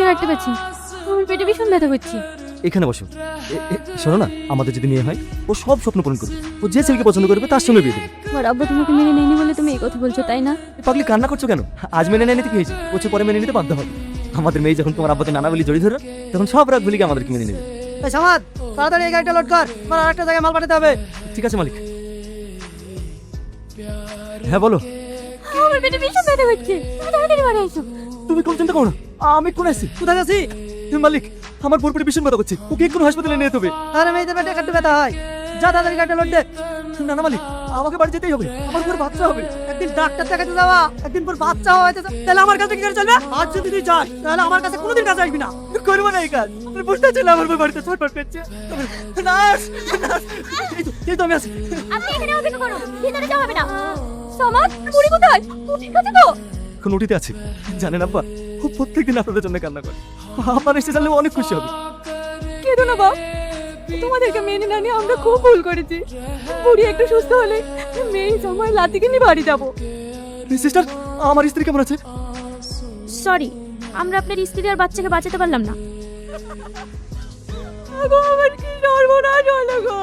রাখতে পারছি না। আমার পেটে ভীষণ ব্যথা করছে। এখানে বসো। শোনো না, আমাদের যদি মেয়ে হয় ও সব স্বপ্ন পূরণ করবে। ও যে ছেলেকে পছন্দ করবে তার সঙ্গে বিয়ে দেবে। আমার আব্বা তোমাকে মেনে নেয়নি বলে তুমি এই কথা বলছো, তাই না? পাগলি কান্না করছো কেন? আজ মেনে নেয়নি তো কি হয়েছে? বলছে পরে মেনে নিতে বাধ্য হবে। আমাদের মেয়ে যখন তোমার আব্বাকে নানা বলি জড়িয়ে ধরো, তখন সব রাগ ভুলিকে আমাদেরকে মেনে নেবে। এই সামাদ, তাড়াতাড়ি এই গাড়িটা লোড কর, আমার আরেকটা জায়গায় মাল পাঠাতে হবে। ঠিক আছে মালিক। হ্যাঁ বলো। আমার পেটে ভীষণ ব্যথা করছে, তুমি তাড়াতাড়ি বাড়ি এসো। তুমি কোন চিন্তা করো না, আমি কোন আছি। কোথায় আছি? মালিক, আমার পুরোপুরি ভীষণ ব্যথা করছে, ওকে একটু হাসপাতালে নিয়ে যেতে হবে। আরে মেয়েদের পেটে একটু ব্যথা হয়, যা তাড়াতাড়ি গাড়িটা লোড দে। না না মালিক, আমাকে বাড়ি যেতেই হবে, আমার পুরো বাচ্চা হবে। একদিন ডাক্তার দেখাতে যাওয়া, একদিন পর বাচ্চা হওয়াতে, তাহলে আমার কাছে কি করে চলবে? আজ যদি তুই চাস তাহলে আমার কাছে কোনোদিন কাছে আসবি না। করবো না এই কাজ। আমি বুঝতে চাই না আমার বউ বাড়িতে ছটফট করছে। নার্স, নার্স, এই তো আমি আছি। আপনি এখানে অপেক্ষা করুন, ভিতরে যাওয়া হবে না। সমাজ, বুড়ি কোথায়? ও ঠিক আছে তো? এখন উঠিতে আছি। জানেন আব্বা, ও প্রত্যেকদিন আপনাদের জন্য কান্না করে। আপনার এসে জানলে ও অনেক খুশি হবে। কেঁদো না বাপ, তোমাদেরকে মেনে না নিয়ে আমরা খুব ভুল করেছি। বুড়ি একটু সুস্থ হলে মেয়ে সময় লাতিকে নিয়ে বাড়ি যাবো। সিস্টার, আমার স্ত্রী কেমন আছে? সরি, আমরা আপনার স্ত্রী আর বাচ্চাকে বাঁচাতে পারলাম না। আমার কি সর্বনাশ হলো গো।